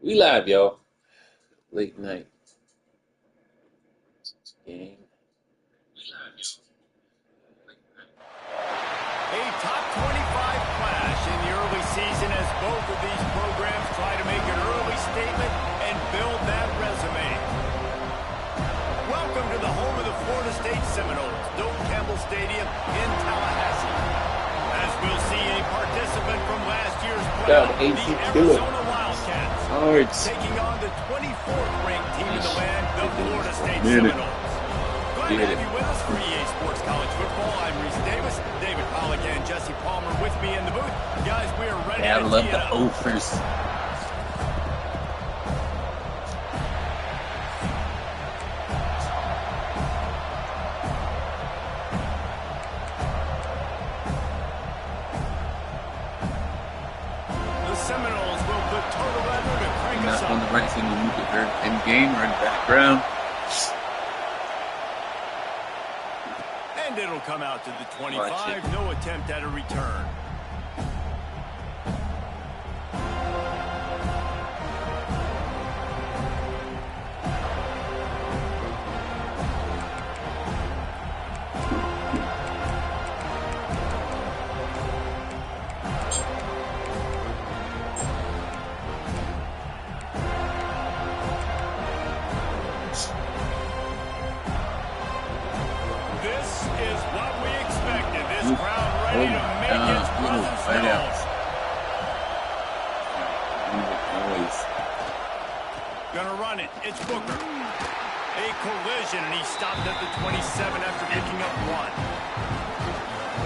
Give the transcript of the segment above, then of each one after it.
We live, y'all. Late night game. A top 25 clash in the early season as both of these programs try to make an early statement and build that resume. Welcome to the home of the Florida State Seminoles, Doak Campbell Stadium in Tallahassee. As we'll see a participant from last year's playoff, the Arizona Wildcats, taking on the 24th ranked team in the land, the Florida State Seminoles. Glad to have you with us for EA Sports College Football. I'm Reese Davis, David Pollack, and Jesse Palmer with me in the booth. Guys, we are ready to love the offers. The Seminoles will put total weather to crank us up. On the right thing, you get her in game or in the background. And it'll come out to the 25. No attempt at a return. Gonna run it. It's Booker. A collision, and he stopped at the 27 after picking up one.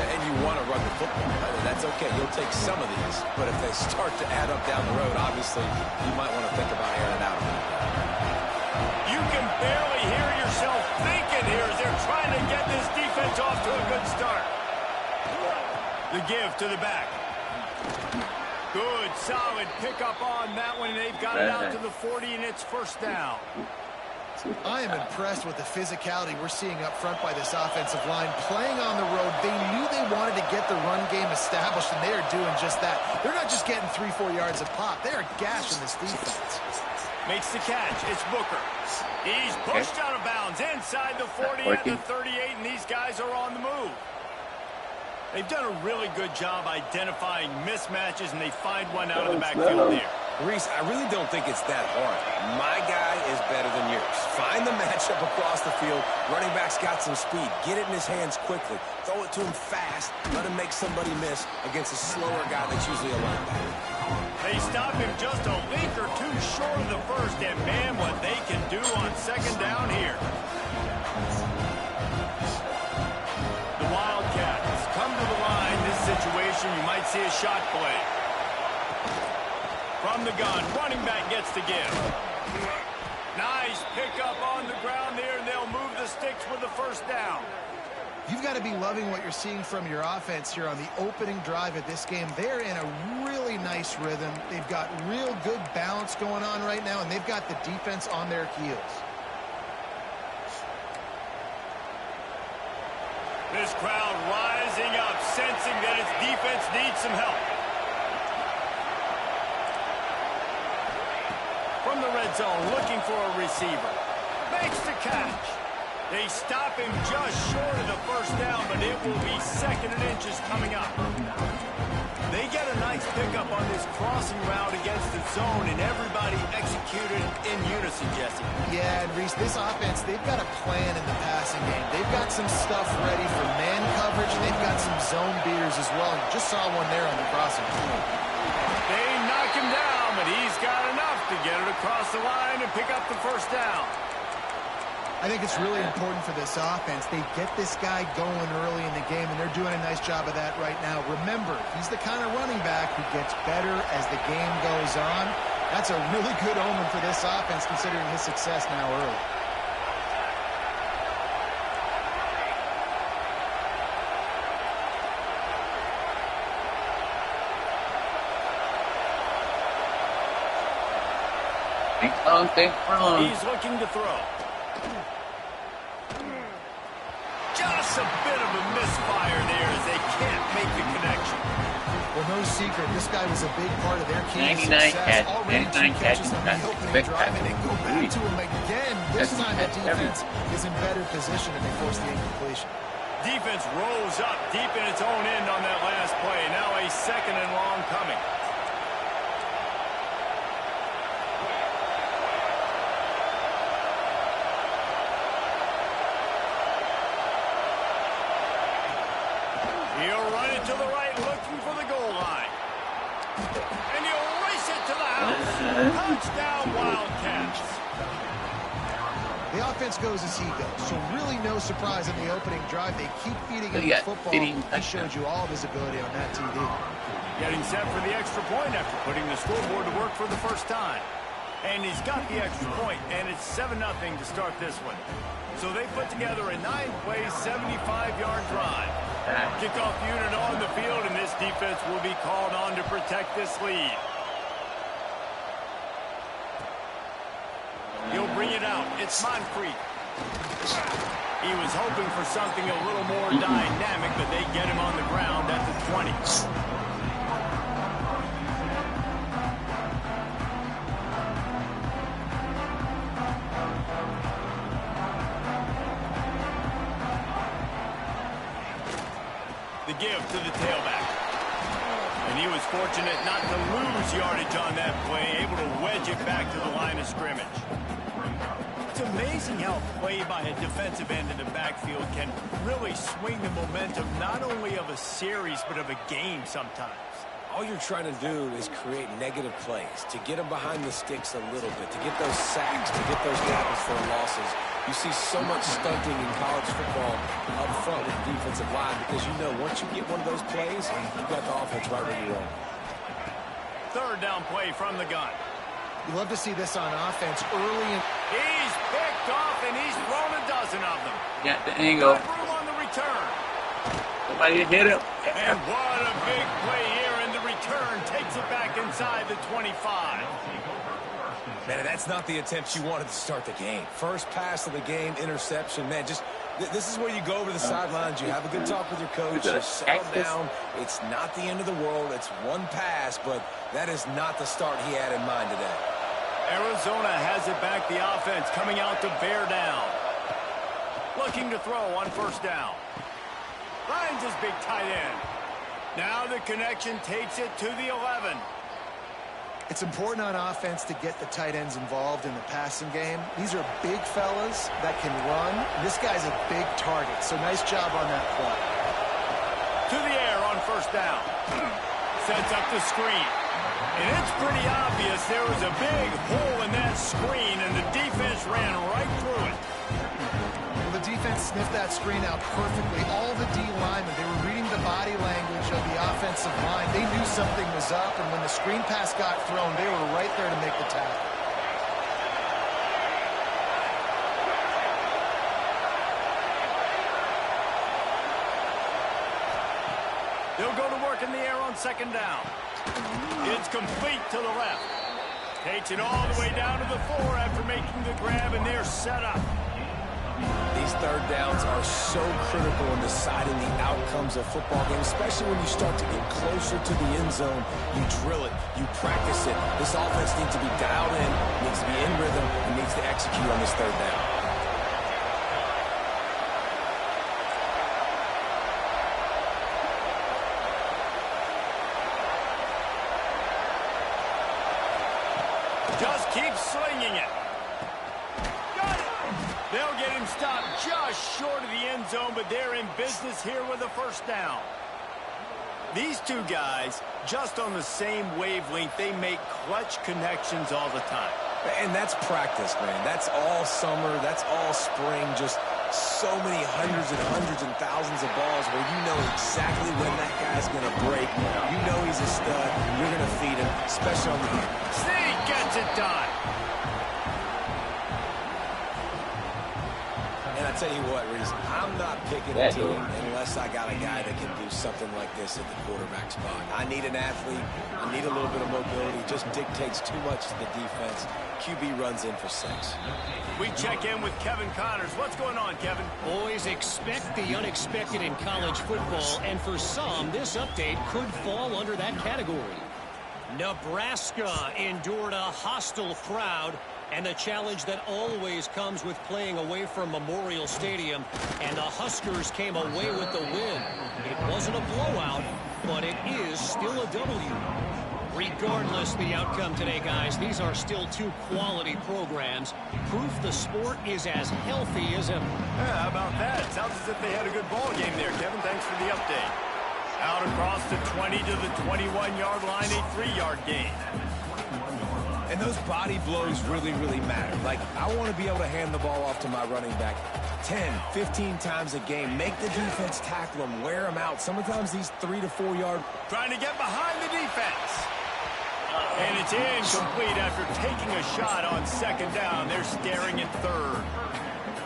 And you want to run the football. That's okay. You'll take some of these. But if they start to add up down the road, obviously, you might want to think about airing it out. You can barely hear yourself thinking here as they're trying to get this defense off to a good start. The give to the back. Good, solid pickup on that one, and they've got it out to the 40, and it's first down. I am impressed with the physicality we're seeing up front by this offensive line. Playing on the road, they knew they wanted to get the run game established, and they are doing just that. They're not just getting 3-4 yards a pop. They are gashing this defense. Makes the catch. It's Booker. He's pushed out of bounds inside the 40 at the 38, and these guys are on the move. They've done a really good job identifying mismatches, and they find one out of the backfield there. Reese, I really don't think it's that hard. My guy is better than yours. Find the matchup across the field. Running back's got some speed. Get it in his hands quickly. Throw it to him fast. Let him make somebody miss against a slower guy that's usually a linebacker. They stop him just a link or two short of the first, and man, what they can do on second down here. The Wildcats come to the line. This situation, you might see a shot play. From the gun, running back gets the give. Nice pickup on the ground there, and they'll move the sticks with the first down. You've got to be loving what you're seeing from your offense here on the opening drive of this game. They're in a really nice rhythm. They've got real good balance going on right now, and they've got the defense on their heels. This crowd rising up, sensing that its defense needs some help. From the red zone, looking for a receiver. Makes the catch. They stop him just short of the first down, but it will be second and inches coming up. They get a nice pickup on this crossing route against the zone, and everybody executed in unison, Jesse. Yeah, and Reese, this offense, they've got a plan in the passing game. They've got some stuff ready for man coverage, and they've got some zone beaters as well. You just saw one there on the crossing. They knock him down, but he's got enough to get it across the line and pick up the first down. I think it's really important for this offense. They get this guy going early in the game, and they're doing a nice job of that right now. Remember, he's the kind of running back who gets better as the game goes on. That's a really good omen for this offense, considering his success now early. He's looking to throw. Just Just a bit of a misfire there as they can't make the connection. Well, no secret, this guy was a big part of their key to 99 success. Already 99 2 catches catching on the passes. opening Big drive, and they go back passes. to him again. This That's time the every- defense is in better position, and they force the incompletion. Defense rose up deep in its own end on that last play. Now a 2nd and long coming. He'll run it to the right, looking for the goal line. And he'll race it to the house. Touchdown, Wildcats. The offense goes as he goes, so really no surprise in the opening drive. They keep feeding him the Yeah, football. feeding He touchdown. showed you all of his ability on that TD. Getting set for the extra point after putting the scoreboard to work for the first time. And he's got the extra point, and it's 7-0 to start this one. So they put together a 9-play, 75-yard drive. Kickoff unit on the field, and this defense will be called on to protect this lead. He'll bring it out. It's Moncrief. He was hoping for something a little more dynamic, but they get him on the ground at the 20. The give to the tailback. And he was fortunate not to lose yardage on that play, able to wedge it back to the line of scrimmage. It's amazing how play by a defensive end in the backfield can really swing the momentum not only of a series but of a game sometimes. All you're trying to do is create negative plays, to get them behind the sticks a little bit, to get those sacks, to get those tackles for losses. You see so much stunting in college football up front with the defensive line because you know once you get one of those plays, you've got the offense right where you are. 3rd down play from the gun. You love to see this on offense early in. He's picked off, and he's thrown a dozen of them. Yeah, there you go. Got room on the return. Somebody hit him. And what a big play here, and the return takes it back inside the 25. Man, that's not the attempt you wanted to start the game. First pass of the game, interception. Man, just this is where you go over the sidelines. You have a good talk with your coach. You settle down. It's not the end of the world. It's one pass, but that is not the start he had in mind today. Arizona has it back, the offense coming out to bear down. Looking to throw on 1st down. Finds his big tight end. Now the connection takes it to the 11. It's important on offense to get the tight ends involved in the passing game. These are big fellas that can run. This guy's a big target, so nice job on that play. To the air on 1st down. Sets up the screen. And it's pretty obvious there was a big hole in that screen, and the defense ran right through it. Well, the defense sniffed that screen out perfectly. All the D linemen, they were reading the body language of the offensive line. They knew something was up, and when the screen pass got thrown, they were right there to make the tackle. They'll go to work in the air on 2nd down. It's complete to the left. Takes it all the way down to the 4 after making the grab, and they're set up. These 3rd downs are so critical in deciding the outcomes of football games, especially when you start to get closer to the end zone. You drill it, you practice it. This offense needs to be dialed in, needs to be in rhythm, and needs to execute on this 3rd down. Just keep slinging it. Got it. They'll get him stopped just short of the end zone, but they're in business here with a 1st down. These two guys, just on the same wavelength, they make clutch connections all the time. And that's practice, man. That's all summer. That's all spring. Just so many hundreds and thousands of balls where you know exactly when that guy's going to break. You know he's a stud. You're going to feed him, especially on the end. Sneak gets it done. And I I tell you what, Reese, I'm not picking a team unless I got a guy that can do something like this at the quarterback spot. I need an athlete. I need a little bit of mobility. Just dictates too much to the defense. QB runs in for 6. We check in with Kevin Connors. What's going on, Kevin? Boys, expect the unexpected in college football, and for some, this update could fall under that category. Nebraska endured a hostile crowd, and the challenge that always comes with playing away from Memorial Stadium, and the Huskers came away with the win. It wasn't a blowout, but it is still a W. Regardless the outcome today, guys, these are still 2 quality programs. Proof the sport is as healthy as ever. Yeah, how about that? Sounds as if they had a good ball game there, Kevin. Thanks for the update. Out across the 20 to the 21-yard line, a 3-yard gain. And those body blows really, really matter. Like, I want to be able to hand the ball off to my running back 10, 15 times a game. Make the defense tackle them, wear them out. Sometimes these 3 to 4 yard. Trying to get behind the defense. And it's incomplete after taking a shot on 2nd down. They're staring at 3rd.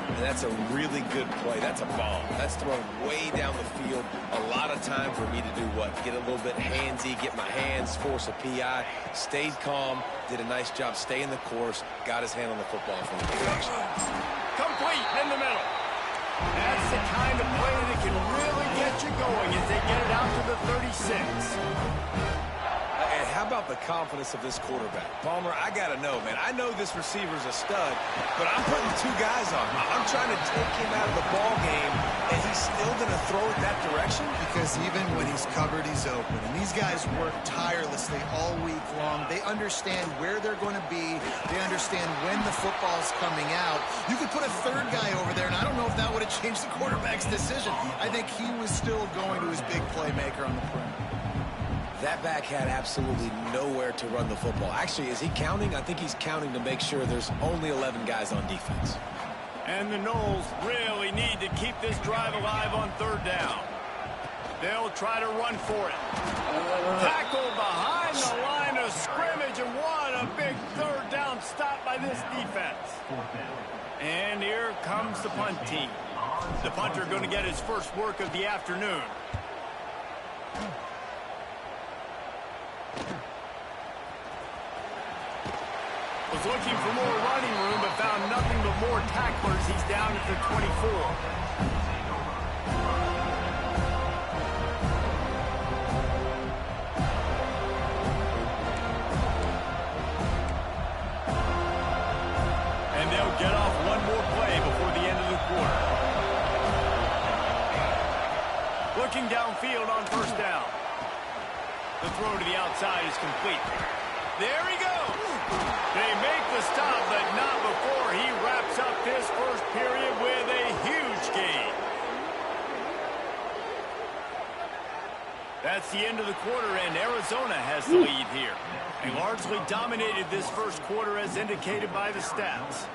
And that's a really good play. That's a ball. That's thrown way down the field. A lot of time for me to do what? Get a little bit handsy, get my hands, force a PI. Stayed calm, did a nice job staying the course, got his hand on the football from the beginning. Complete in the middle. That's the kind of play that can really get you going as they get it out to the 36. And how about the confidence of this quarterback? Palmer, I got to know, man. I know this receiver's a stud, but I'm putting 2 guys on him. I'm trying to take him out of the ball game, and he's still going to throw it that direction? Because even when he's covered, he's open. And these guys work tirelessly all week long. They understand where they're going to be. They understand when the football's coming out. You could put a 3rd guy over there, and I don't know if that would have changed the quarterback's decision. I think he was still going to his big playmaker on the perimeter. That back had absolutely nowhere to run the football. Actually, is he counting? I think he's counting to make sure there's only 11 guys on defense. And the Noles really need to keep this drive alive on 3rd down. They'll try to run for it. Tackle behind the line of scrimmage, and what a big 3rd down stop by this defense. And here comes the punt team. The punter going to get his first work of the afternoon. Was looking for more running room, but found nothing but more tacklers. He's down at the 24. And they'll get off one more play before the end of the quarter. Looking downfield on 1st down. The throw to the outside is complete. There he goes. They make the stop, but not before he wraps up this first period with a huge gain. That's the end of the quarter, and Arizona has the lead here. They largely dominated this first quarter as indicated by the stats.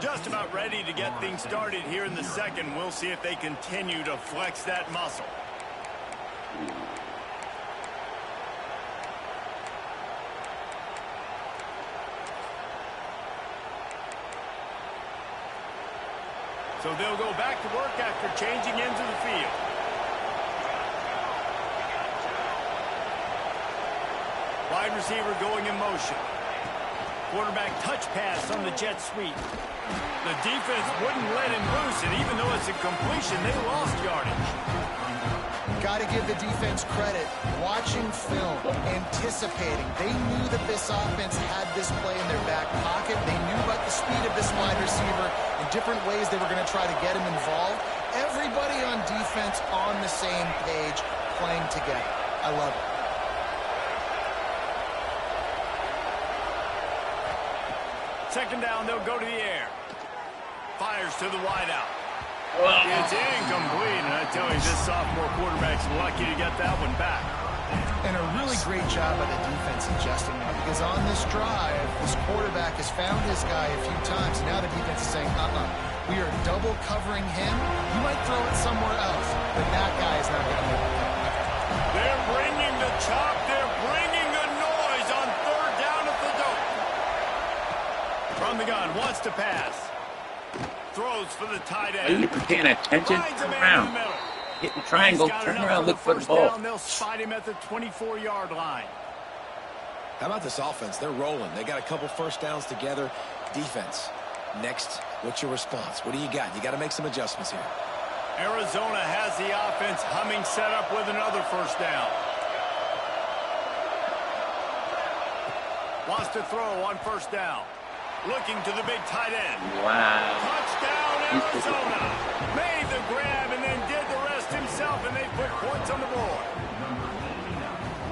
Just about ready to get things started here in the second. We'll see if they continue to flex that muscle. So they'll go back to work after changing into the field. Wide receiver going in motion. Quarterback touch pass on the jet sweep. The defense wouldn't let him loose, and even though it's a completion, they lost yardage. Got to give the defense credit. Watching film, anticipating. They knew that this offense had this play in their back pocket. They knew about the speed of this wide receiver and different ways they were going to try to get him involved. Everybody on defense on the same page, playing together. I love it. Second down, they'll go to the air. Fires to the wideout. It's incomplete, and I tell you, this sophomore quarterback's lucky to get that one back. And a really great job by the defense adjusting that, because on this drive, this quarterback has found his guy a few times. Now the defense is saying, we are double covering him. You might throw it somewhere else, but that guy is not going to make it. They're bringing the chop. They're bringing the noise on 3rd down at the dope. From the gun, wants to pass. Throws for the tight Are you end. paying attention? Finds a Turn man in the around. middle. Hit the triangle. He's got Turn enough around. for Look for the first ball. down. They'll spot him at the 24-yard line. How about this offense? They're rolling. They got a couple first downs together. Defense. Next, what's your response? What do you got? You got to make some adjustments here. Arizona has the offense humming, set up with another first down. Wants to throw on first down. Looking to the big tight end. Wow. Touchdown, Arizona. Made the grab and then did the rest himself, and they put points on the board.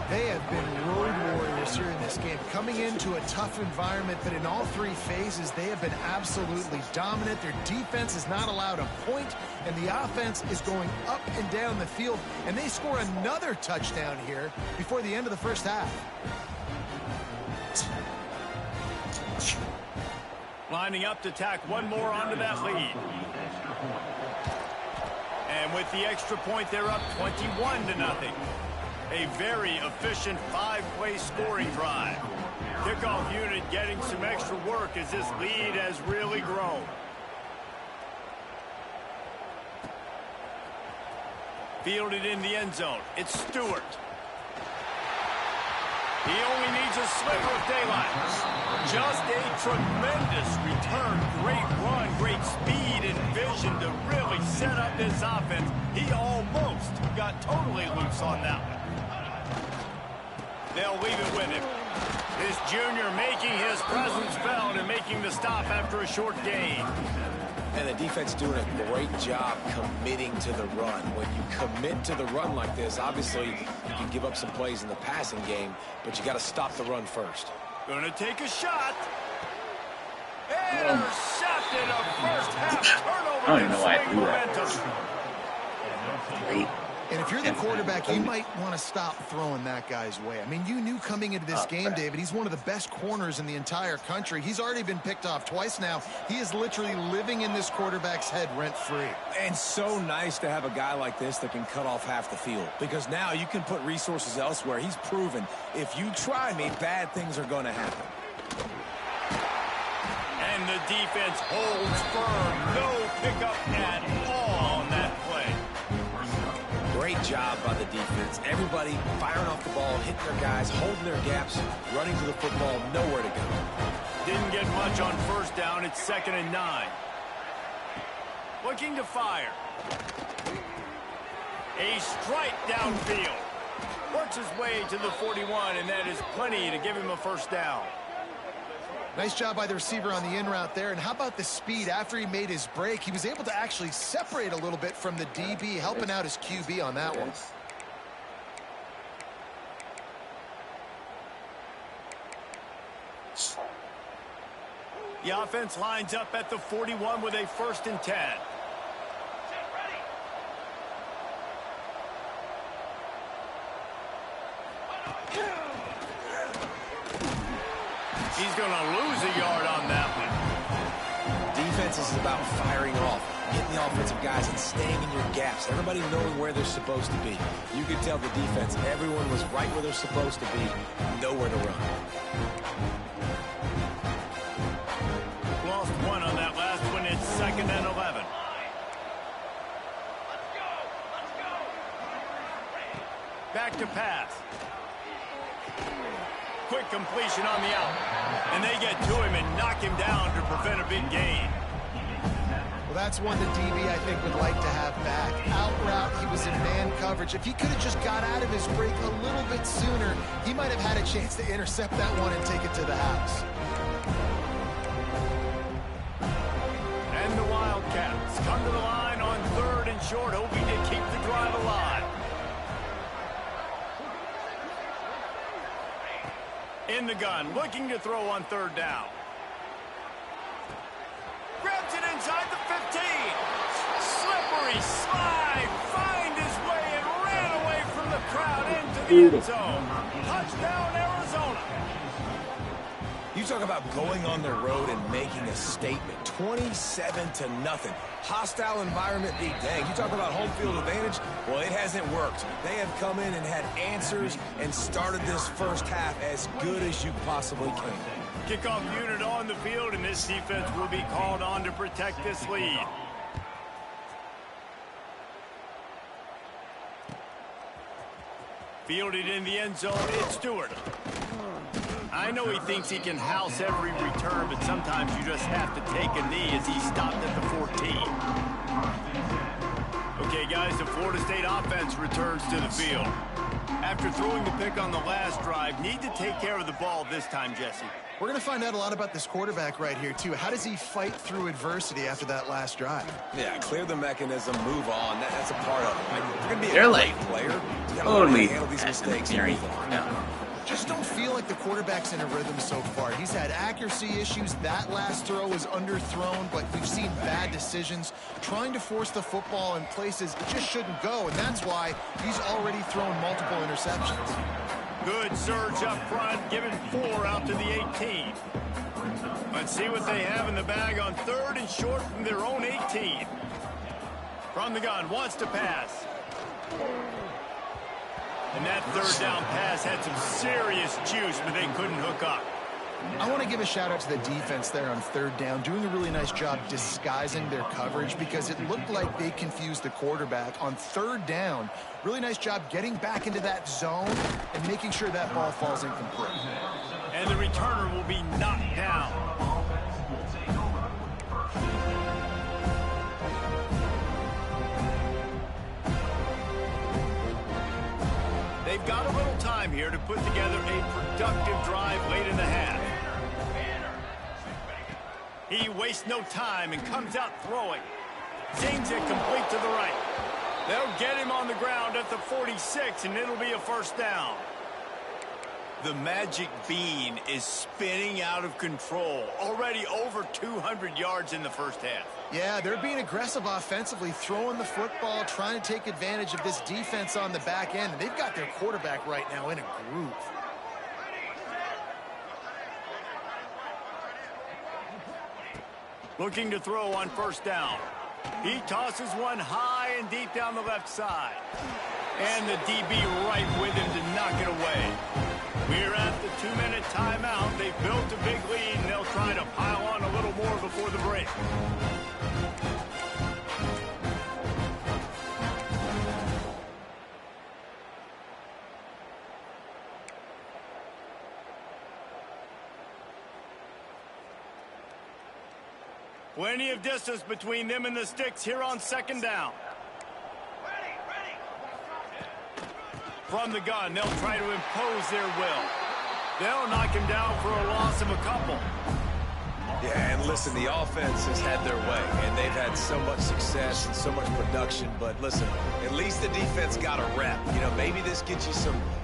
They have been road warriors here in this game, coming into a tough environment, but in all three phases, they have been absolutely dominant. Their defense is not allowed a point, and the offense is going up and down the field, and they score another touchdown here before the end of the first half. Lining up to tack one more onto that lead. And with the extra point, they're up 21-0. A very efficient five-play scoring drive. Kickoff unit getting some extra work as this lead has really grown. Fielded in the end zone. It's Stewart. He only needs a sliver of daylight. Just a tremendous return. Great run, great speed and vision to really set up this offense. He almost got totally loose on that one. They'll leave it with him. This junior making his presence felt and making the stop after a short gain. And the defense doing a great job committing to the run. When you commit to the run like this, obviously you can give up some plays in the passing game, but you got to stop the run first. Gonna take a shot. Intercepted, a first half turnover. I don't even know why I swing do that. momentum. Great. And if you're the quarterback, you might want to stop throwing that guy's way. I mean, you knew coming into this game, David, he's one of the best corners in the entire country. He's already been picked off twice now. He is literally living in this quarterback's head rent-free. And so nice to have a guy like this that can cut off half the field, because now you can put resources elsewhere. He's proven if you try me, bad things are going to happen. And the defense holds firm. No pickup at all on that play. Great job by the defense. Everybody firing off the ball, hitting their guys, holding their gaps, running to the football, nowhere to go. Didn't get much on first down. It's 2nd and 9. Looking to fire. A strike downfield. Works his way to the 41, and that is plenty to give him a first down. Nice job by the receiver on the in route there. And how about the speed after he made his break? He was able to actually separate a little bit from the DB, helping out his QB on that one. The offense lines up at the 41 with a 1st and 10. He's going to lose a yard on that one. Defense is about firing off, hitting the offensive guys and staying in your gaps. Everybody knowing where they're supposed to be. You could tell the defense, everyone was right where they're supposed to be, nowhere to run. Lost one on that last one. It's 2nd and 11. Back to pass. Quick completion on the out. And they get to him and knock him down to prevent a big gain. Well, that's one the DB, I think, would like to have back. Out route, he was in man coverage. If he could have just got out of his break a little bit sooner, he might have had a chance to intercept that one and take it to the house. And the Wildcats come to the line on 3rd and short, hoping to keep the drive alive. In the gun, looking to throw on 3rd down. Grabs it inside the 15. Slippery slide, find his way and ran away from the crowd into the end zone. Touchdown, Arizona. You talk about going on the road and making a statement. 27-0. Hostile environment be dang. You talk about home field advantage. Well, it hasn't worked. They have come in and had answers and started this first half as good as you possibly can. Kickoff unit on the field, and this defense will be called on to protect this lead. Fielded in the end zone, it's Stewart. I know he thinks he can house every return, but sometimes you just have to take a knee as he stopped at the 14. Okay, guys, the Florida State offense returns to the field. After throwing the pick on the last drive, need to take care of the ball this time, Jesse. We're going to find out a lot about this quarterback right here, too. How does he fight through adversity after that last drive? Yeah, clear the mechanism, move on. That's a part of it. Right? You're going to be They're a like great player. You totally handle these mistakes and move on. Just don't feel like the quarterback's in a rhythm so far. He's had accuracy issues. That last throw was underthrown, but we've seen bad decisions, trying to force the football in places it just shouldn't go, and that's why he's already thrown multiple interceptions. Good surge up front, giving 4 out to the 18. Let's see what they have in the bag on 3rd and short from their own 18. From the gun, wants to pass. And that 3rd down pass had some serious juice, but they couldn't hook up. I want to give a shout out to the defense there on 3rd down, doing a really nice job disguising their coverage because it looked like they confused the quarterback on 3rd down. Really nice job getting back into that zone and making sure that ball falls incomplete. And the returner will be knocked down. They've got a little time here to put together a productive drive late in the half. He wastes no time and comes out throwing. Zings it complete to the right. They'll get him on the ground at the 46, and it'll be a 1st down. The magic bean is spinning out of control. Already over 200 yards in the 1st half. Yeah, they're being aggressive offensively, throwing the football, trying to take advantage of this defense on the back end. And they've got their quarterback right now in a groove. Looking to throw on 1st down. He tosses one high and deep down the left side. And the DB right with him to knock it away. We're at the 2-minute timeout. They've built a big lead, and they'll try to pile on a little more before the break. Plenty of distance between them and the sticks here on 2nd down. From the gun, they'll try to impose their will. They'll knock him down for a loss of a couple. Yeah, and listen, the offense has had their way, and they've had so much success and so much production. But listen, at least the defense got a rep. You know, maybe this gets you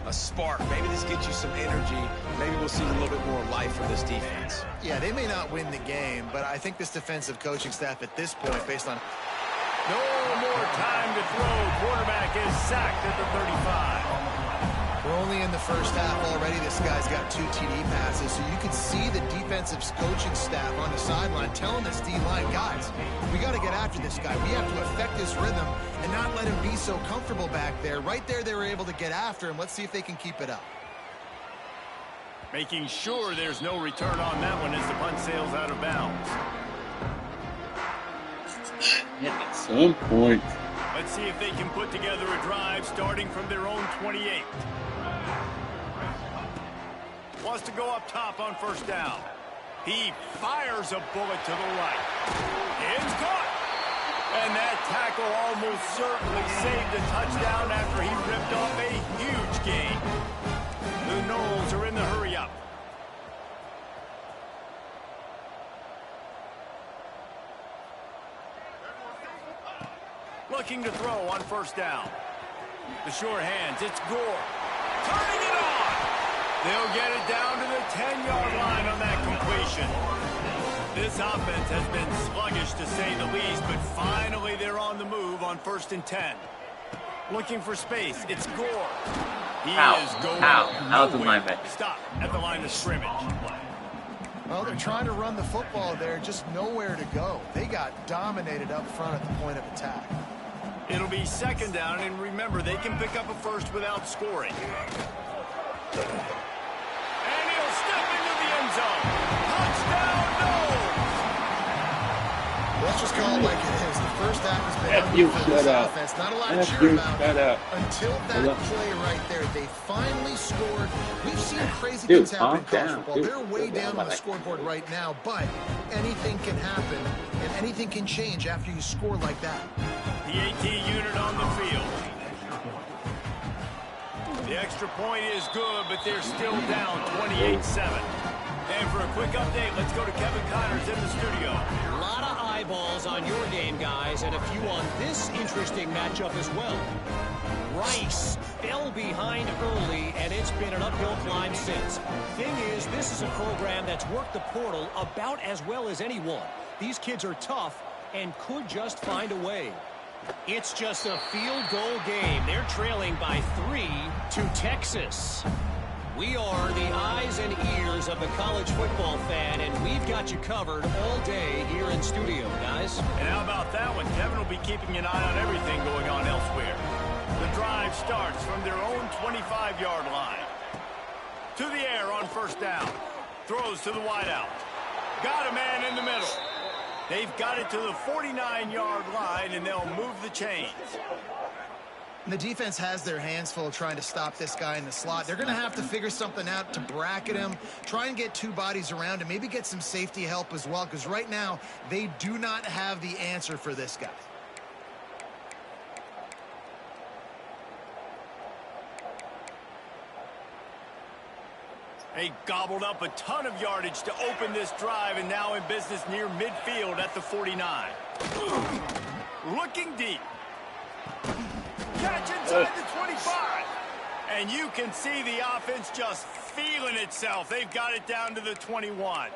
a spark. Maybe this gets you some energy. Maybe we'll see a little bit more life from this defense. Yeah, they may not win the game, but I think this defensive coaching staff at this point, based on... No more time to throw. Quarterback is sacked at the 35. We're only in the 1st half already. This guy's got 2 TD passes, so you can see the defensive coaching staff on the sideline telling this D-line, guys, we got to get after this guy. We have to affect his rhythm and not let him be so comfortable back there. Right there, they were able to get after him. Let's see if they can keep it up. Making sure there's no return on that one as the punt sails out of bounds. At some point. Let's see if they can put together a drive starting from their own 28. Wants to go up top on 1st down. He fires a bullet to the right. It's caught. And that tackle almost certainly saved a touchdown after he ripped off a huge gain. The Noles are in the hurry-up. Looking to throw on 1st down. The sure hands, it's Gore. Turning it on! They'll get it down to the 10-yard line on that completion. This offense has been sluggish to say the least, but finally they're on the move on 1st and 10. Looking for space, it's Gore. He is going out of my bed. Stop at the line of scrimmage. Well, they're trying to run the football there, just nowhere to go. They got dominated up front at the point of attack. It'll be 2nd down, and remember, they can pick up a 1st without scoring. And he'll step into the end zone. let's just call it like it is. The first half has been F you, ugly for this shut up. offense. Not a lot to F cheer you, about shut up. until that Hold up. play right there. They finally scored. We've seen crazy Dude, things happen in calm college down. football. Dude, They're way calm down down. on the scoreboard right now, but anything can happen, and anything can change after you score like that. The AT unit on the field. The extra point is good, but they're still down 28-7. And for a quick update, let's go to Kevin Connors in the studio. A lot of eyeballs on your game, guys, and a few on this interesting matchup as well. Rice fell behind early, and it's been an uphill climb since. Thing is, this is a program that's worked the portal about as well as anyone. These kids are tough and could just find a way. It's just a field goal game. They're trailing by 3 to Texas. We are the eyes and ears of the college football fan, and we've got you covered all day here in studio, guys. And how about that one? Kevin will be keeping an eye on everything going on elsewhere. The drive starts from their own 25-yard line. To the air on first down. Throws to the wideout. Got a man in the middle. They've got it to the 49-yard line, and they'll move the chains. And the defense has their hands full trying to stop this guy in the slot. They're going to have to figure something out to bracket him, try and get two bodies around him, maybe get some safety help as well, because right now they do not have the answer for this guy. They gobbled up a ton of yardage to open this drive, and now in business near midfield at the 49. Looking deep. Catch inside the 25. And you can see the offense just feeling itself. They've got it down to the 21.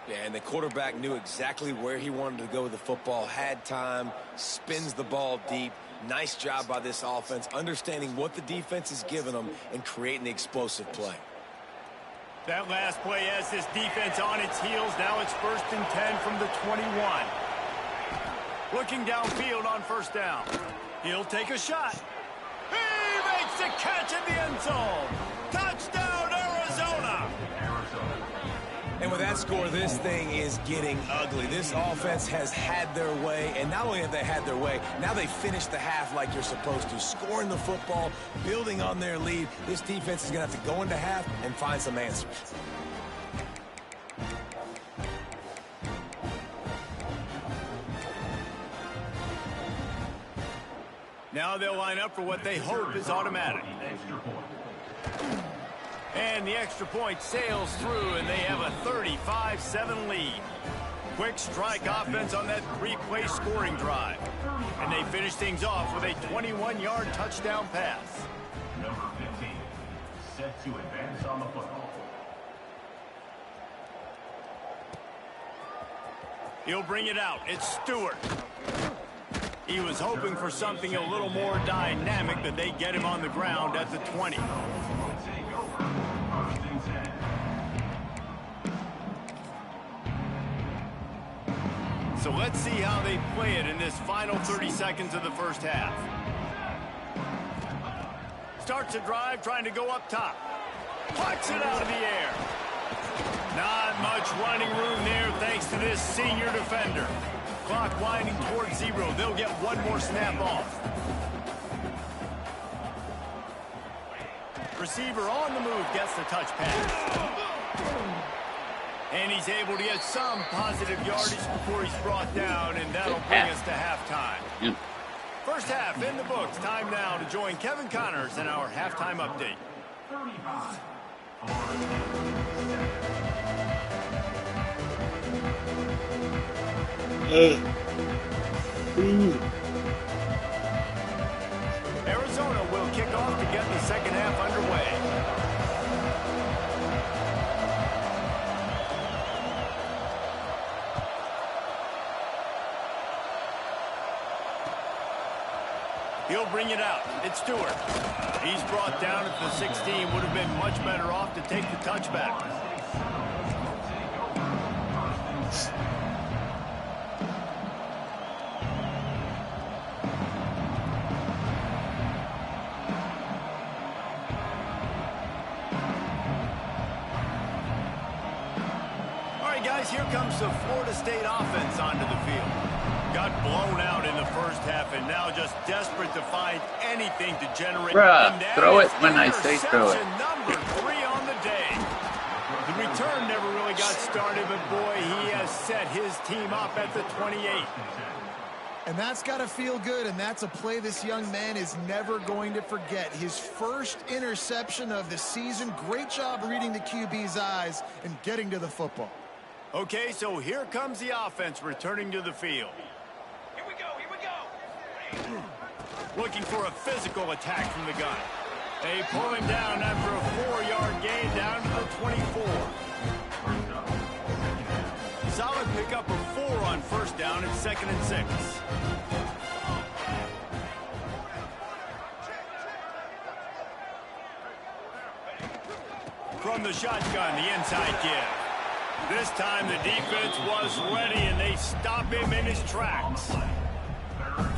Yeah, and the quarterback knew exactly where he wanted to go with the football, had time, spins the ball deep. Nice job by this offense, understanding what the defense is giving them and creating the explosive play. That last play has this defense on its heels. Now it's 1st and 10 from the 21. Looking downfield on first down. He'll take a shot. He makes the catch in the end zone. Touchdown, Arizona. And with that score, this thing is getting ugly. This offense has had their way, and not only have they had their way, now they finish the half like you're supposed to, scoring the football, building on their lead. This defense is going to have to go into half and find some answers. Now they'll line up for what they hope is automatic. And the extra point sails through, and they have a 35-7 lead. Quick strike offense on that 3-play scoring drive. And they finish things off with a 21-yard touchdown pass. Number 15, set to advance on the football. He'll bring it out. It's Stewart. He was hoping for something a little more dynamic, but they get him on the ground at the 20. So let's see how they play it in this final 30 seconds of the first half. Starts a drive trying to go up top. Puts it out of the air. Not much running room there thanks to this senior defender. Clock winding towards 0. They'll get one more snap off. Receiver on the move gets the touch pass. And he's able to get some positive yardage before he's brought down, and that'll bring us to halftime. First half in the books. Time now to join Kevin Connors in our halftime update. 35. Arizona will kick off to get the second half underway. He'll bring it out. It's Stewart. He's brought down at the 16. Would have been much better off to take the touchback. here comes the Florida State offense onto the field. Got blown out in the first half and now just desperate to find anything to generate. Bruh, throw it when I say throw it. Number 3 on the day. The return never really got started, but boy, he has set his team up at the 28. And that's got to feel good, and that's a play this young man is never going to forget. His first interception of the season. Great job reading the QB's eyes and getting to the football. Okay, so here comes the offense returning to the field. Here we go. Looking for a physical attack from the gun. They pull him down after a 4-yard gain down to the 24. Solid pickup of 4 on first down and 2nd and 6. From the shotgun, the inside give. This time the defense was ready and they stop him in his tracks.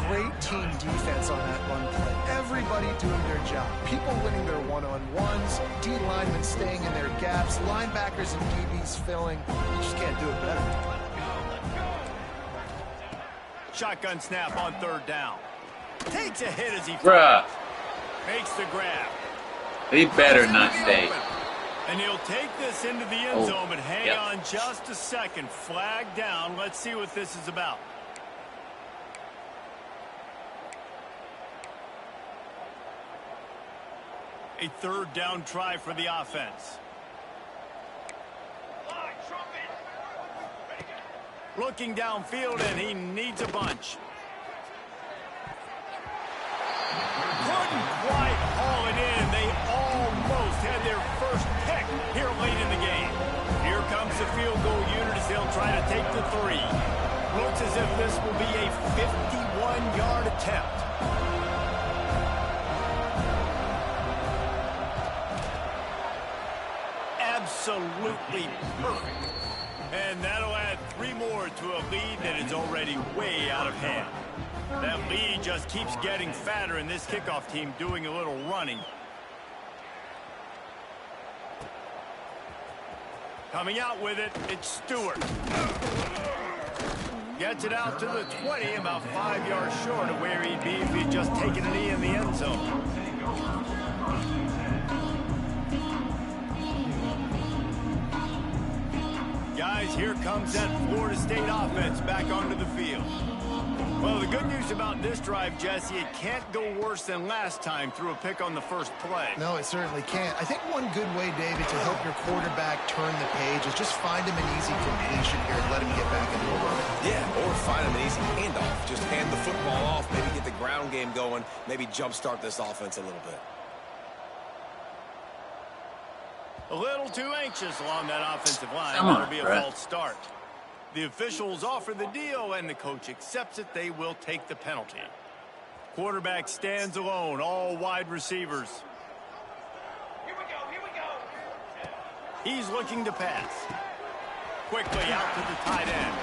Great team defense on that run play. Everybody doing their job. People winning their one-on-ones, D linemen staying in their gaps, linebackers and DBs filling. You just can't do it better. Shotgun snap on 3rd down. Takes a hit as he Bruh. makes the grab. He better not stay. And he'll take this into the end zone, but hang on just a second. Flag down. Let's see what this is about. A 3rd down try for the offense. Looking downfield, and he needs a bunch. Couldn't quite haul it in. They almost had their first pick here late in the game. Here comes the field goal unit as they'll try to take the 3. Looks as if this will be a 51-yard attempt. Absolutely perfect. And that'll add 3 more to a lead that is already way out of hand. That lead just keeps getting fatter, and this kickoff team doing a little running. Coming out with it, it's Stewart. Gets it out to the 20, about 5 yards short of where he'd be if he'd just taken a knee in the end zone. Guys, here comes that Florida State offense back onto the field. Well, the good news about this drive, Jesse, it can't go worse than last time through a pick on the first play. No, it certainly can't. I think one good way, David, to help your quarterback turn the page is just find him an easy completion here and let him get back into a run. Yeah, or find him an easy handoff. Just hand the football off, maybe get the ground game going, maybe jumpstart this offense a little bit. A little too anxious along that offensive line. That'll be a false start. The officials offer the deal, and the coach accepts it. They will take the penalty. Quarterback stands alone, all wide receivers. Here we go. He's looking to pass. Quickly out to the tight end.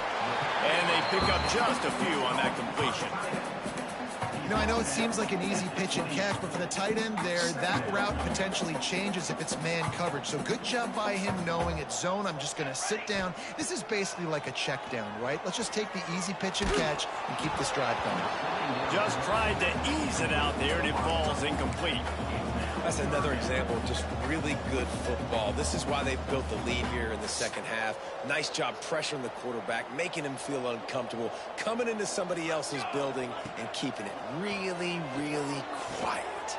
And they pick up just a few on that completion. You know, I know it seems like an easy pitch and catch, but for the tight end there, that route potentially changes if it's man coverage. So good job by him knowing it's zone. I'm just going to sit down. This is basically like a check down, right? Let's just take the easy pitch and catch and keep this drive going. Just tried to ease it out there, and it falls incomplete. That's another example of just really good football. This is why they've built the lead here in the second half. Nice job pressuring the quarterback, making him feel uncomfortable, coming into somebody else's building and keeping it really, really quiet.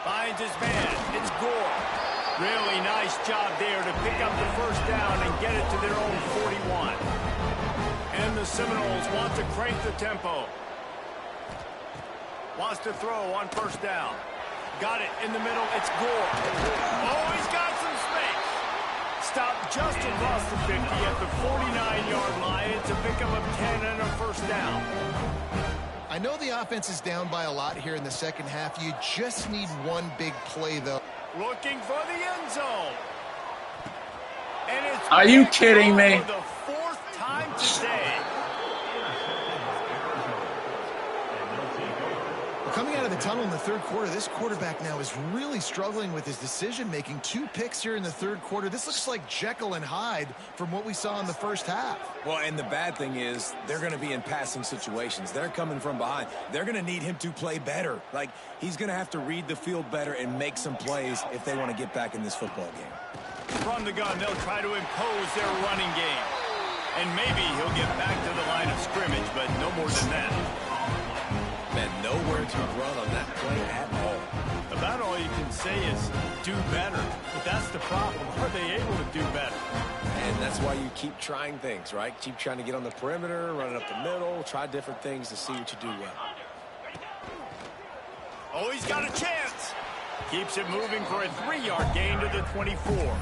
Finds his man. It's Gore. Really nice job there to pick up the first down and get it to their own 41. And the Seminoles want to crank the tempo. Wants to throw on first down. Got it in the middle. It's Gore. Oh, he's got some space. Stopped just across the 50 at the 49-yard line. It's a pickup of 10 and a first down. I know the offense is down by a lot here in the second half. You just need one big play, though. Looking for the end zone. And it's Are you kidding me? For the 4th time today. Coming out of the tunnel in the third quarter, this quarterback now is really struggling with his decision-making. 2 picks here in the third quarter. This looks like Jekyll and Hyde from what we saw in the first half. Well, and the bad thing is they're going to be in passing situations. They're coming from behind. They're going to need him to play better. Like, he's going to have to read the field better and make some plays if they want to get back in this football game. From the gun, they'll try to impose their running game. And maybe he'll get back to the line of scrimmage, but no more than that. Man, nowhere to run on that play at all. About all you can say is do better. But that's the problem. Are they able to do better? And that's why you keep trying things, right? Keep trying to get on the perimeter, run it up the middle, try different things to see what you do well. Oh, he's got a chance. Keeps it moving for a 3-yard gain to the 24.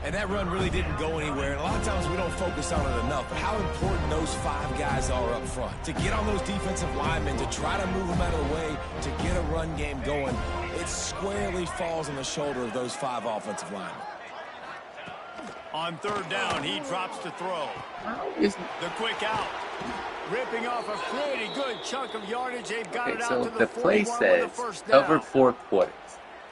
And that run really didn't go anywhere. And a lot of times we don't focus on it enough. But how important those 5 guys are up front. To get on those defensive linemen, to try to move them out of the way, to get a run game going, it squarely falls on the shoulder of those 5 offensive linemen. On third down, he drops to throw. The quick out. Ripping off a pretty good chunk of yardage. They've got it out so to the the play 41 says with a first down. cover 4 quarters.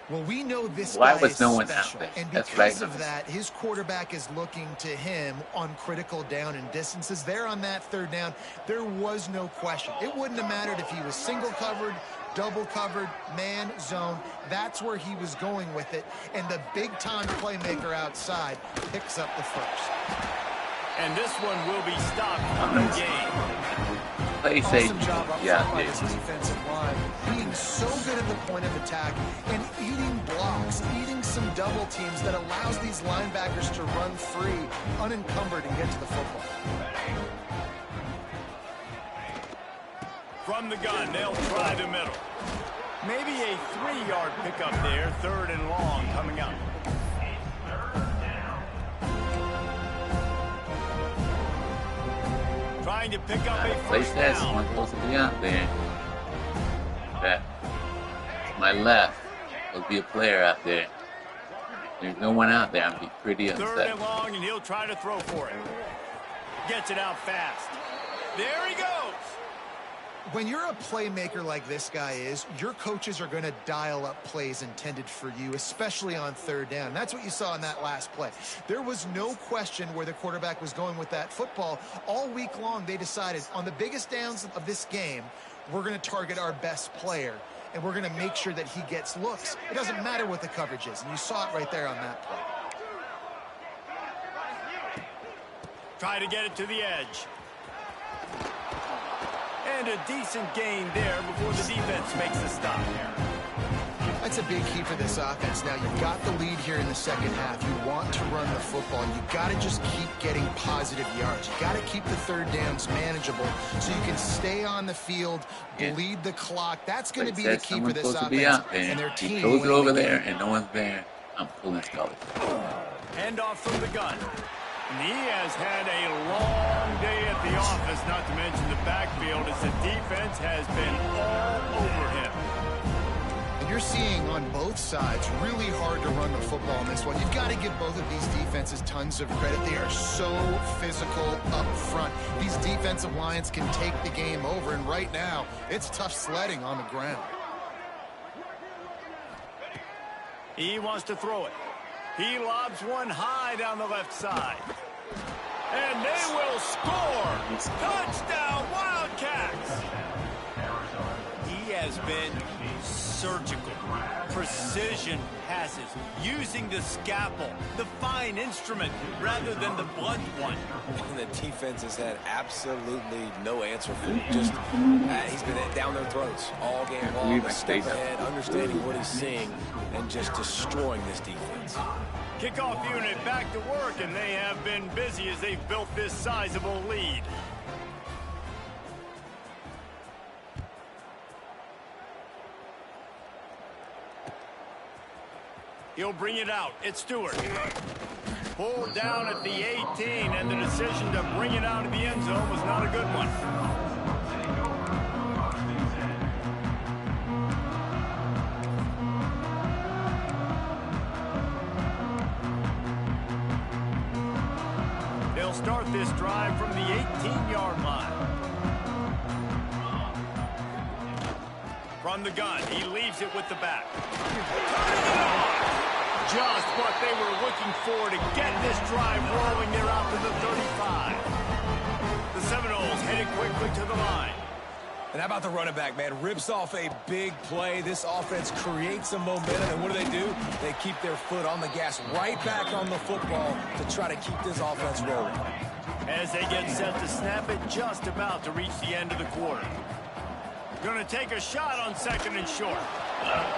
Well, we know this Why guy was is no one out special, there? and That's because right. of that, his quarterback is looking to him on critical down and distances. There on that third down, there was no question. It wouldn't have mattered if he was single covered, double covered, man, zone. That's where he was going with it, and the big-time playmaker outside picks up the first. And this one will be stopped on the game. Play say, Awesome job up yeah, front by this defensive line, being so good at the point of attack and eating blocks, eating some double teams that allows these linebackers to run free, unencumbered, and get to the football. From the gun, they'll try the middle. Maybe a 3-yard pickup there, 3rd and long coming up. Trying to pick up a play first says down. someone's supposed to be out there. That to my left will be a player out there. There's no one out there. I'd be pretty 3rd upset. and long, and he'll try to throw for it. Gets it out fast. There he goes. When you're a playmaker like this guy is, your coaches are going to dial up plays intended for you, especially on third down. That's what you saw in that last play. There was no question where the quarterback was going with that football. All week long, they decided on the biggest downs of this game, we're going to target our best player, and we're going to make sure that he gets looks. It doesn't matter what the coverage is, and you saw it right there on that play. Try to get it to the edge. And a decent gain there before the defense makes a stop. That's a big key for this offense. Now, you've got the lead here in the second half. You want to run the football. You've got to just keep getting positive yards. You've got to keep the third downs manageable so you can stay on the field, bleed the clock. That's going to be the key for this offense. And their team he throws it over there and no one's there. I'm pulling scholarship. Hand off from the gun. And he has had a long day at the office, not to mention the backfield, as the defense has been all over him. And you're seeing on both sides really hard to run the football in this one. You've got to give both of these defenses tons of credit. They are so physical up front. These defensive lines can take the game over, and right now, it's tough sledding on the ground. He wants to throw it. He lobs one high down the left side. And they will score! Touchdown, Wildcats! He has been surgical. Precision passes, using the scalpel, the fine instrument, rather than the blunt one. And the defense has had absolutely no answer for him. Just, he's been down their throats all game long. A step ahead, understanding what he's seeing, and just destroying this defense. Kickoff unit back to work, and they have been busy as they've built this sizable lead. He'll bring it out. It's Stewart. Pulled down at the 18, and the decision to bring it out of the end zone was not a good one. They'll start this drive from the 18-yard line. From the gun, he leaves it with the back. Turning it on! Just what they were looking for to get this drive rolling. They're out to the 35. The Seminoles headed quickly to the line. And how about the running back, man? Rips off a big play. This offense creates some momentum, and what do? They keep their foot on the gas, right back on the football to try to keep this offense rolling. As they get set to snap it, just about to reach the end of the quarter. Going to take a shot on 2nd and short.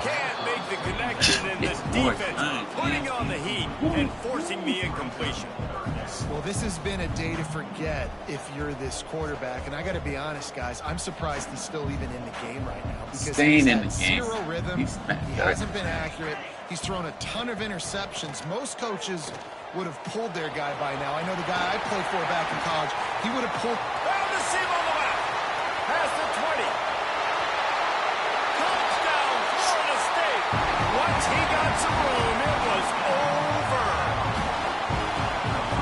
Can't make the connection, and the defense putting on the heat and forcing the incompletion. Well, this has been a day to forget if you're this quarterback. And I got to be honest, guys, I'm surprised he's still even in the game right now. Because he's had zero rhythm. He hasn't been accurate. He's thrown a ton of interceptions. Most coaches would have pulled their guy by now. I know the guy I played for back in college, he would have pulled. Found the seam on the left. Past the 20. Touchdown, Florida State. Once he got some room, it was over.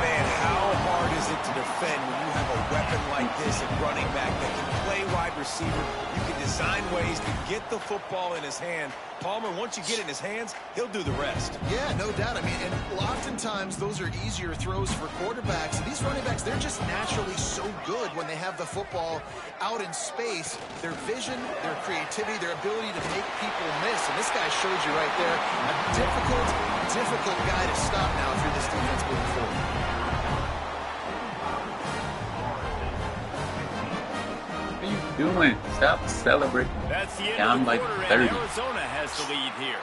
Man, how hard is it to defend when you have a weapon like this at running back that can play wide receiver? You can design ways to get the football in his hand. Palmer, once you get it in his hands, he'll do the rest. Yeah, no doubt. I mean, and oftentimes those are easier throws for quarterbacks. These running backs, they're just naturally so good when they have the football out in space. Their vision, their creativity, their ability to make people miss. And this guy showed you right there, a difficult guy to stop now if you're this defense moving forward. Doing? Stop celebrating. That's the end Down of the by quarter, 30. and Arizona has the lead here.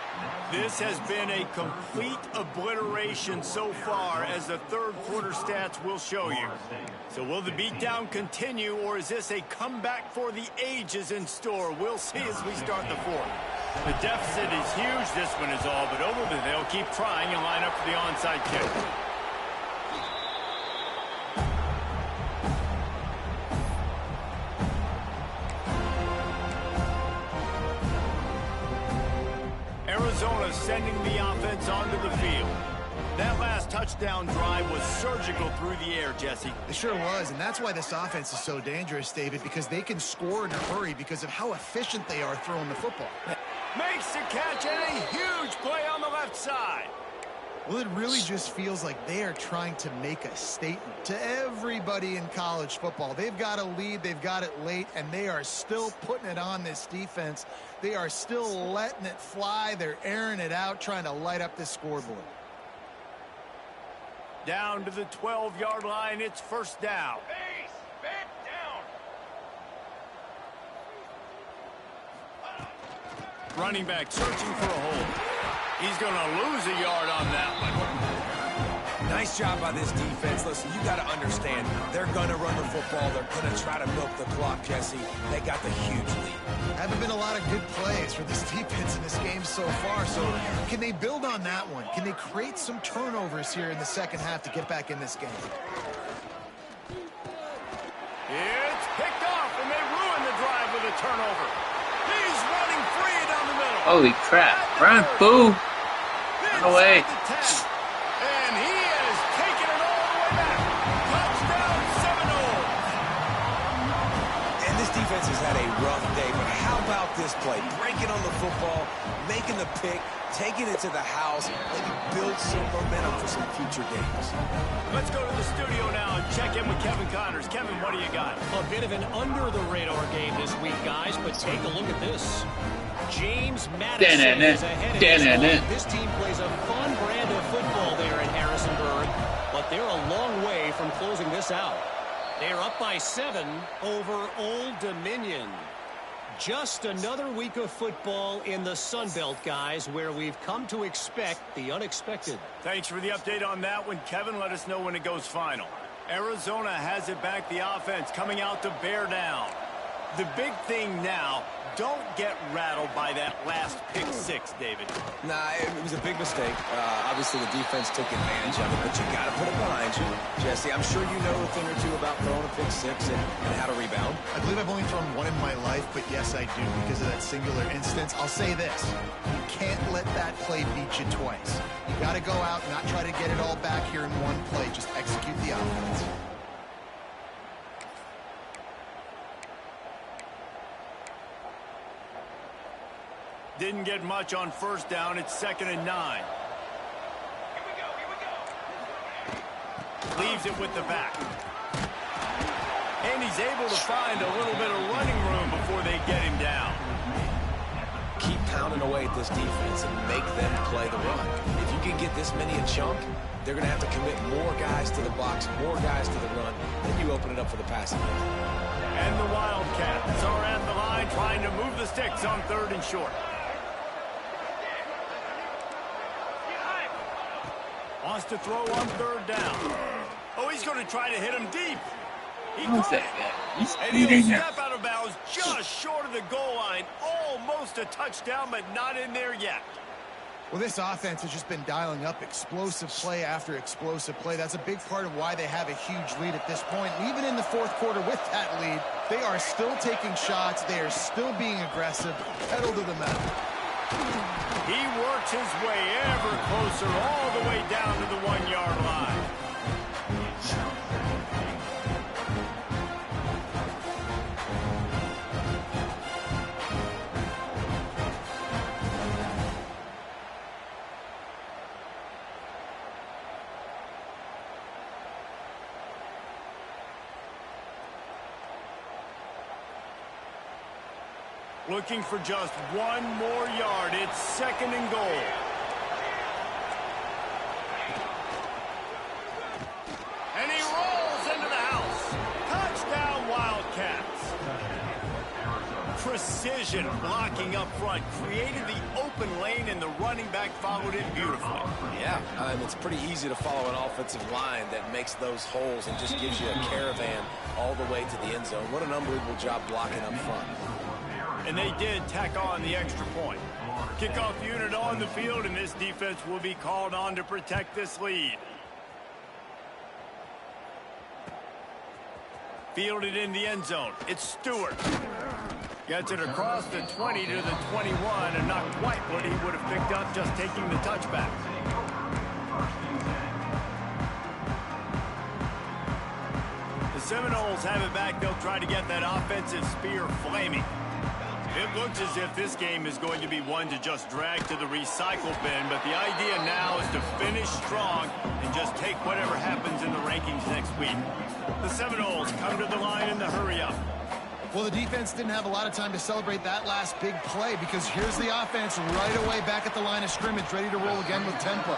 This has been a complete obliteration so far, as the third quarter stats will show you. So will the beatdown continue, or is this a comeback for the ages in store? We'll see as we start the fourth. The deficit is huge. This one is all but over, but they'll keep trying and line up for the onside kick. Arizona sending the offense onto the field. That last touchdown drive was surgical through the air, Jesse. It sure was, and that's why this offense is so dangerous, David, because they can score in a hurry because of how efficient they are throwing the football. Makes the catch and a huge play on the left side. Well, it really just feels like they are trying to make a statement to everybody in college football. They've got a lead, they've got it late, and they are still putting it on this defense. They are still letting it fly. They're airing it out, trying to light up this scoreboard. Down to the 12-yard line, it's first down. Running back searching for a hole. He's going to lose a yard on that one. Nice job by this defense. Listen, you got to understand, they're going to run the football. They're going to try to milk the clock, Jesse. They got the huge lead. Haven't been a lot of good plays for this defense in this game so far. So can they build on that one? Can they create some turnovers here in the second half to get back in this game? It's picked off, and they ruin the drive with a turnover. He's running free down the middle. Holy crap. Run, fool. Run away. And he has taken it all the way back. Touchdown, Seminoles. And this defense has had a rough day, but how about this play? Breaking on the football, making the pick, taking it to the house, maybe build some momentum for some future games. Let's go to the studio now and check in with Kevin Connors. Kevin, what do you got? A bit of an under-the-radar game this week, guys, but take a look at this. James Madison is ahead of this team plays a fun brand of football there in Harrisonburg, but they're a long way from closing this out. They're up by 7 over Old Dominion. Just another week of football in the Sun Belt, guys, where we've come to expect the unexpected. Thanks for the update on that one, Kevin. Let us know when it goes final. Arizona has it back, the offense coming out to bear down. The big thing now, don't get rattled by that last pick six, David. Nah, it was a big mistake. Obviously, the defense took advantage of it, but you got to put it behind you. Jesse, I'm sure you know a thing or two about throwing a pick six and how to rebound. I believe I've only thrown one in my life, but yes, I do because of that singular instance. I'll say this. You can't let that play beat you twice. You got to go out and not try to get it all back here in one play. Just execute the offense. Didn't get much on first down. It's 2nd and 9. Leaves it with the back. And he's able to find a little bit of running room before they get him down. Keep pounding away at this defense and make them play the run. If you can get this many a chunk, they're going to have to commit more guys to the box, more guys to the run, then you open it up for the passing game. And the Wildcats are at the line trying to move the sticks on 3rd and short. Wants to throw on 3rd down. Oh, he's going to try to hit him deep. He Who's that caught guy? He's and he'll speeding. step out of bounds just short of the goal line. Almost a touchdown, but not in there yet. Well, this offense has just been dialing up explosive play after explosive play. That's a big part of why they have a huge lead at this point. And even in the 4th quarter with that lead, they are still taking shots. They are still being aggressive. Pedal to the metal. He works his way ever closer all the way down to the 1-yard line. Looking for just 1 more yard. It's 2nd and goal. And he rolls into the house. Touchdown, Wildcats. Precision blocking up front created the open lane, and the running back followed it beautifully. Yeah, it's pretty easy to follow an offensive line that makes those holes and just gives you a caravan all the way to the end zone. What an unbelievable job blocking up front. And they did tack on the extra point. Kickoff unit on the field, and this defense will be called on to protect this lead. Fielded in the end zone. It's Stewart. Gets it across the 20 to the 21, and not quite what he would have picked up just taking the touchback. The Seminoles have it back. They'll try to get that offensive spear flaming. It looks as if this game is going to be one to just drag to the recycle bin, but the idea now is to finish strong and just take whatever happens in the rankings next week. The Seminoles come to the line in the hurry-up. Well, the defense didn't have a lot of time to celebrate that last big play, because here's the offense right away back at the line of scrimmage, ready to roll again with tempo.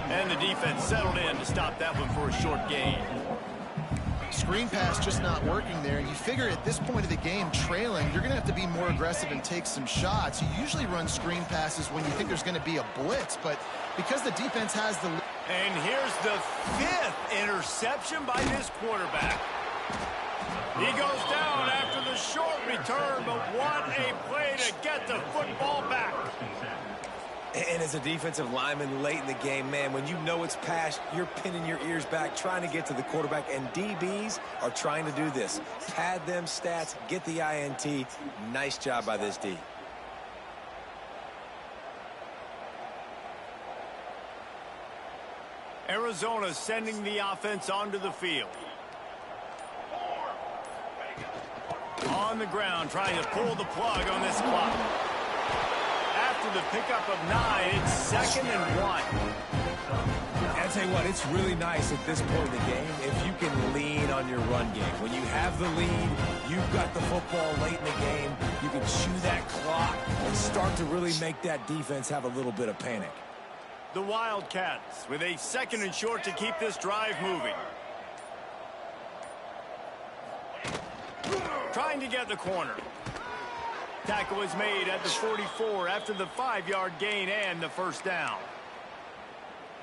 And the defense settled in to stop that one for a short gain. Screen pass just not working there. You figure at this point of the game, trailing, you're going to have to be more aggressive and take some shots. You usually run screen passes when you think there's going to be a blitz, but because the defense has the... And here's the 5th interception by this quarterback. He goes down after the short return, but what a play to get the football back. And as a defensive lineman late in the game, man, when you know it's past, you're pinning your ears back, trying to get to the quarterback, and DBs are trying to do this. Pad them stats, get the INT. Nice job by this D. Arizona sending the offense onto the field. On the ground, trying to pull the plug on this clock. After the pickup of 9, it's 2nd and 1. I'll tell you what, it's really nice at this point in the game if you can lean on your run game. When you have the lead, you've got the football late in the game, you can chew that clock and start to really make that defense have a little bit of panic. The Wildcats with a 2nd and short to keep this drive moving. Trying to get the corner. Tackle is made at the 44 after the 5-yard gain and the first down.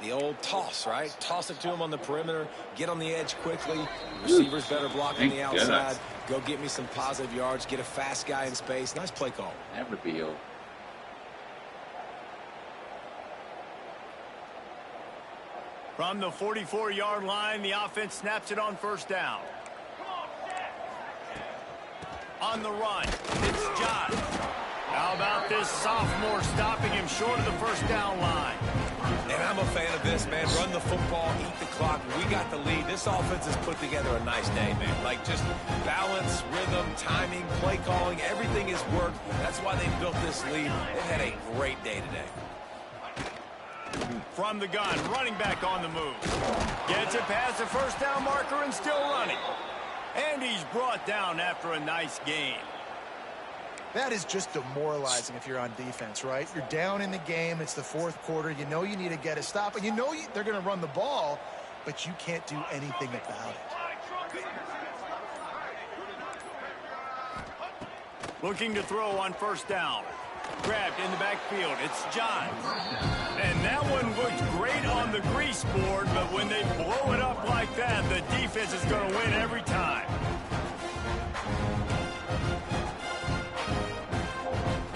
The old toss, right? Toss it to him on the perimeter, get on the edge quickly. Receivers better block on the outside. Go get me some positive yards, get a fast guy in space. Nice play call. Never be old. From the 44-yard line, the offense snaps it on first down. On the run, it's Josh. How about this sophomore stopping him short of the first down line? And I'm a fan of this, man. Run the football, eat the clock. We got the lead. This offense has put together a nice day, man. Like, just balance, rhythm, timing, play calling, everything has worked. That's why they built this lead. They've had a great day today. From the gun, running back on the move. Gets it past the first down marker and still running. And he's brought down after a nice gain. That is just demoralizing if you're on defense, right? You're down in the game. It's the fourth quarter. You know you need to get a stop. And you know they're going to run the ball, but you can't do anything about it. Looking to throw on first down. Grabbed in the backfield. It's John. And that one looked great on the grease board, but when they blow it up like that, the defense is going to win every time.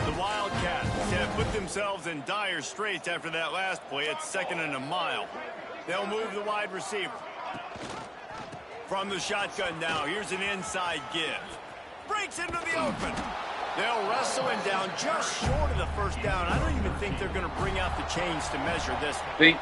The Wildcats have put themselves in dire straits after that last play. It's 2nd and a mile. They'll move the wide receiver. From the shotgun now, here's an inside give. Breaks into the open. They'll wrestle him down just short of the first down. I don't even think they're going to bring out the chains to measure this one.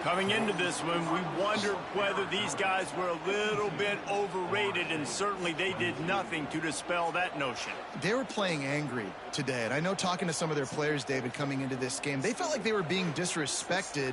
Coming into this one, we wondered whether these guys were a little bit overrated, and certainly they did nothing to dispel that notion. They were playing angry today, and I know talking to some of their players, David, coming into this game, they felt like they were being disrespected.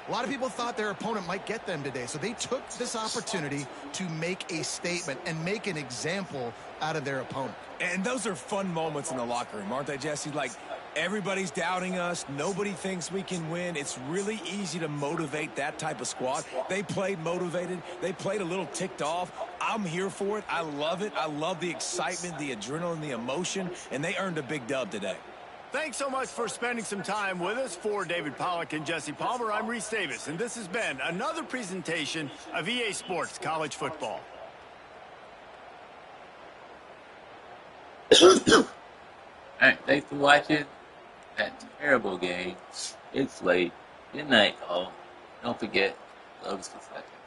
A lot of people thought their opponent might get them today, so they took this opportunity to make a statement and make an example out of their opponent. And those are fun moments in the locker room, aren't they, Jesse? Like, everybody's doubting us. Nobody thinks we can win. It's really easy to motivate that type of squad. They played motivated. They played a little ticked off. I'm here for it. I love it. I love the excitement, the adrenaline, the emotion, and they earned a big dub today. Thanks so much for spending some time with us. For David Pollack and Jesse Palmer, I'm Reese Davis, and this has been another presentation of EA Sports College Football. All right, thanks for watching that terrible game. It's late. Good night, all. Don't forget, love is the second.